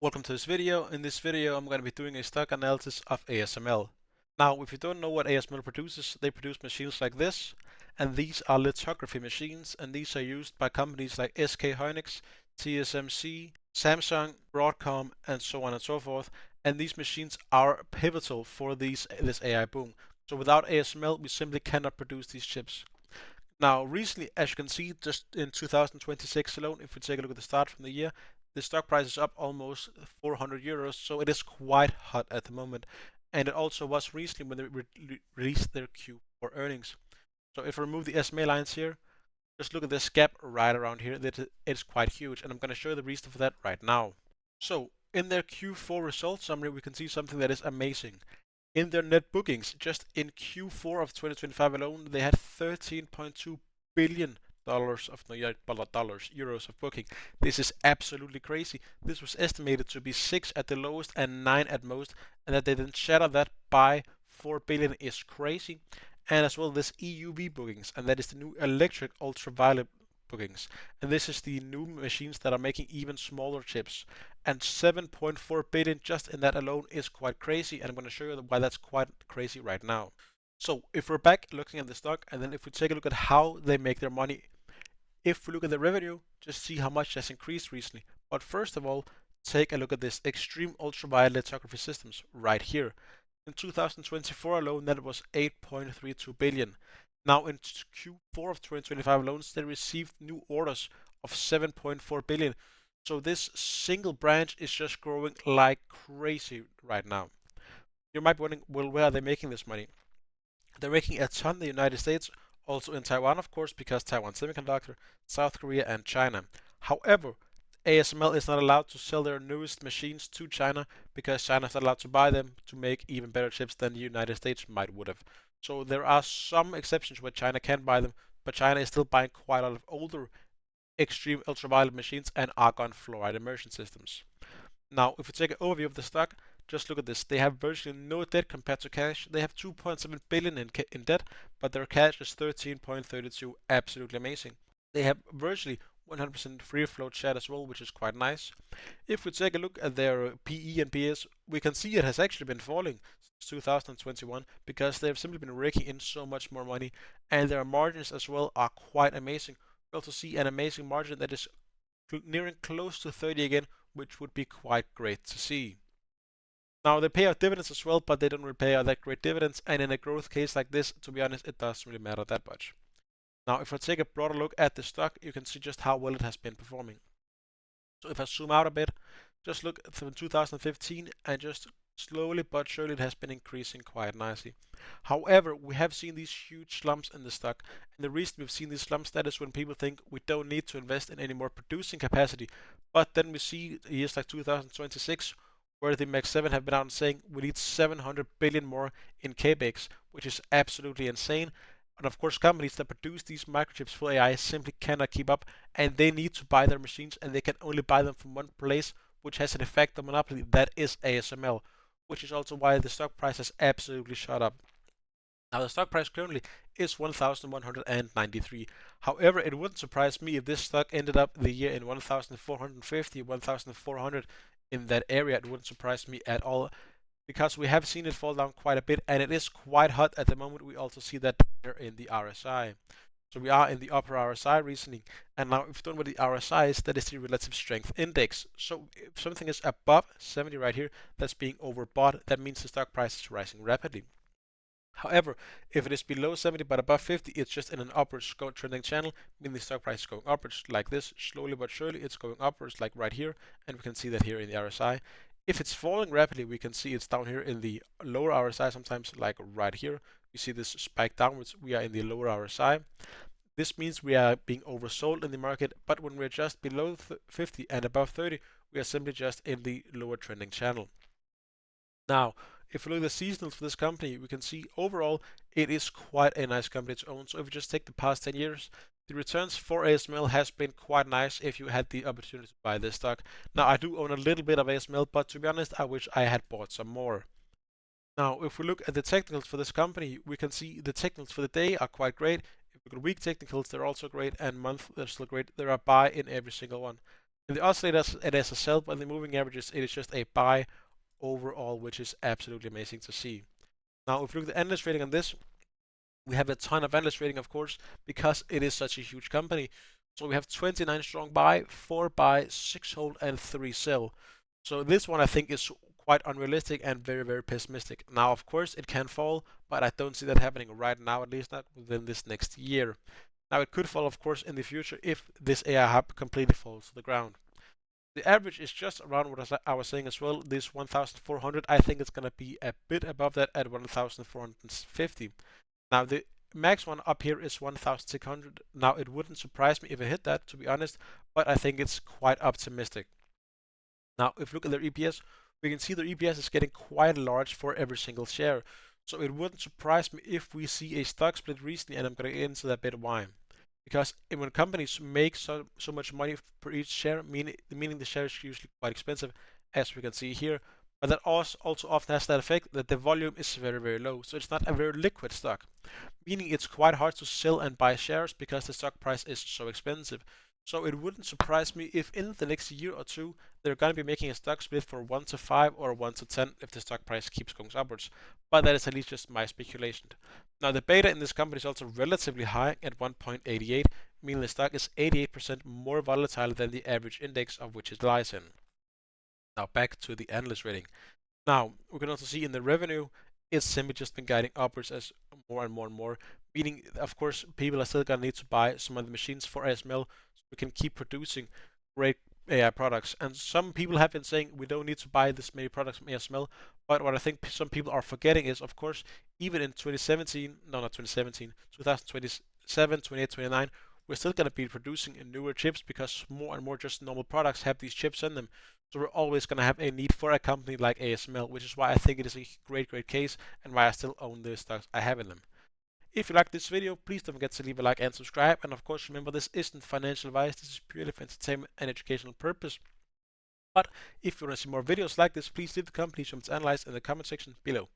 Welcome to this video. In this video, I'm going to be doing a stock analysis of ASML. Now, if you don't know what ASML produces, they produce machines like this, and these are lithography machines, and these are used by companies like SK Hynix, TSMC, Samsung, Broadcom, and so on and so forth. And these machines are pivotal for this AI boom. So without ASML, we simply cannot produce these chips. Now, recently, as you can see, just in 2026 alone, if we take a look at the start from the year, the stock price is up almost 400 euros, so it is quite hot at the moment. And it also was recently when they released their Q4 earnings. So if I remove the SMA lines here, just look at this gap right around here. That it's quite huge, and I'm going to show you the reason for that right now. So in their Q4 results summary, we can see something that is amazing. In their net bookings, just in Q4 of 2025 alone, they had 13.2 billion dollars of euros of booking. This is absolutely crazy. This was estimated to be 6 at the lowest and 9 at most, and that they didn't shatter that by 4 billion is crazy. And as well this EUV bookings, and that is the new electric ultraviolet bookings. And this is the new machines that are making even smaller chips. And 7.4 billion just in that alone is quite crazy, and I'm going to show you why that's quite crazy right now. So if we're back looking at the stock, and then if we take a look at how they make their money, if we look at the revenue, just see how much has increased recently. But first of all, take a look at this extreme ultraviolet lithography systems right here. In 2024 alone, that was 8.32 billion. Now in Q4 of 2025 alone, they received new orders of 7.4 billion. So this single branch is just growing like crazy right now. You might be wondering, well, where are they making this money? They're making a ton in the United States, also in Taiwan, of course, because Taiwan Semiconductor, South Korea, and China. However, ASML is not allowed to sell their newest machines to China because China is not allowed to buy them to make even better chips than the United States might would have. So there are some exceptions where China can buy them, but China is still buying quite a lot of older extreme ultraviolet machines and argon fluoride immersion systems. Now, if we take an overview of the stock, just look at this. They have virtually no debt compared to cash. They have 2.7 billion in debt, but their cash is 13.32. Absolutely amazing. They have virtually 100% free float share as well, which is quite nice. If we take a look at their PE and PS, we can see it has actually been falling since 2021 because they've simply been raking in so much more money, and their margins as well are quite amazing. We also see an amazing margin that is nearing close to 30 again, which would be quite great to see. Now they pay out dividends as well, but they don't really pay out that great dividends, and in a growth case like this, to be honest, it doesn't really matter that much. Now if I take a broader look at the stock, you can see just how well it has been performing. So if I zoom out a bit, just look from 2015 and just slowly but surely it has been increasing quite nicely. However, we have seen these huge slumps in the stock, and the reason we've seen these slumps, that is when people think we don't need to invest in any more producing capacity. But then we see years like 2026 where the Max 7 have been out and saying we need 700 billion more in capex, which is absolutely insane. And of course, companies that produce these microchips for AI simply cannot keep up, and they need to buy their machines, and they can only buy them from one place, which has an effect on monopoly. That is ASML, which is also why the stock price has absolutely shot up. Now, the stock price currently is 1,193. However, it wouldn't surprise me if this stock ended up the year in 1,450, 1,400 in that area. It wouldn't surprise me at all because we have seen it fall down quite a bit, and it is quite hot at the moment. We also see that here in the RSI. So we are in the upper RSI recently, and now if you don't know what the RSI is, that is the relative strength index. So if something is above 70 right here, that's being overbought. That means the stock price is rising rapidly. However, if it is below 70 but above 50, it's just in an upwards trending channel, meaning the stock price is going upwards like this. Slowly but surely, it's going upwards like right here, and we can see that here in the RSI. If it's falling rapidly, we can see it's down here in the lower RSI sometimes, like right here. You see this spike downwards. We are in the lower RSI. This means we are being oversold in the market, but when we're just below 50 and above 30, we are simply just in the lower trending channel. Now, if we look at the seasonals for this company, we can see overall it is quite a nice company to own. So if you just take the past 10 years, the returns for ASML has been quite nice if you had the opportunity to buy this stock. Now, I do own a little bit of ASML, but to be honest, I wish I had bought some more. Now, if we look at the technicals for this company, we can see the technicals for the day are quite great. If we look at week technicals, they're also great, and month, they're still great. There are buy in every single one. In the oscillators, it is a sell, but in the moving averages, it is just a buy overall, which is absolutely amazing to see. Now, if you look at the analyst rating on this, we have a ton of analyst rating, of course, because it is such a huge company. So we have 29 strong buy, 4 buy, 6 hold, and 3 sell. So this one I think is quite unrealistic and very, very pessimistic. Now, of course, it can fall, but I don't see that happening right now, at least not within this next year. Now, it could fall, of course, in the future if this AI hub completely falls to the ground. The average is just around what I was saying as well. This 1,400, I think it's going to be a bit above that at 1,450. Now, the max one up here is 1,600. Now, it wouldn't surprise me if it hit that, to be honest, but I think it's quite optimistic. Now, if you look at their EPS, we can see their EPS is getting quite large for every single share. So it wouldn't surprise me if we see a stock split recently, and I'm going to get into that bit why. Because when companies make so much money per each share, meaning the share is usually quite expensive, as we can see here, but that also often has that effect that the volume is very, very low. So it's not a very liquid stock, meaning it's quite hard to sell and buy shares because the stock price is so expensive. So it wouldn't surprise me if in the next year or two they're going to be making a stock split for 1 to 5 or 1 to 10 if the stock price keeps going upwards. But that is at least just my speculation. Now the beta in this company is also relatively high at 1.88, meaning the stock is 88% more volatile than the average index of which it lies in. Now back to the analyst rating. Now, we can also see in the revenue, it's simply just been guiding upwards as more and more and more, meaning, of course, people are still going to need to buy some of the machines for ASML so we can keep producing great AI products. And some people have been saying we don't need to buy this many products from ASML, but what I think some people are forgetting is, of course, even in 2017, no, not 2017, 2027, 28, 29, we're still going to be producing newer chips because more and more just normal products have these chips in them. So we're always going to have a need for a company like ASML, which is why I think it is a great, great case and why I still own the stocks I have in them. If you like this video, please don't forget to leave a like and subscribe. And of course, remember this isn't financial advice. This is purely for entertainment and educational purpose. But if you want to see more videos like this, please leave the company to analyze in the comment section below.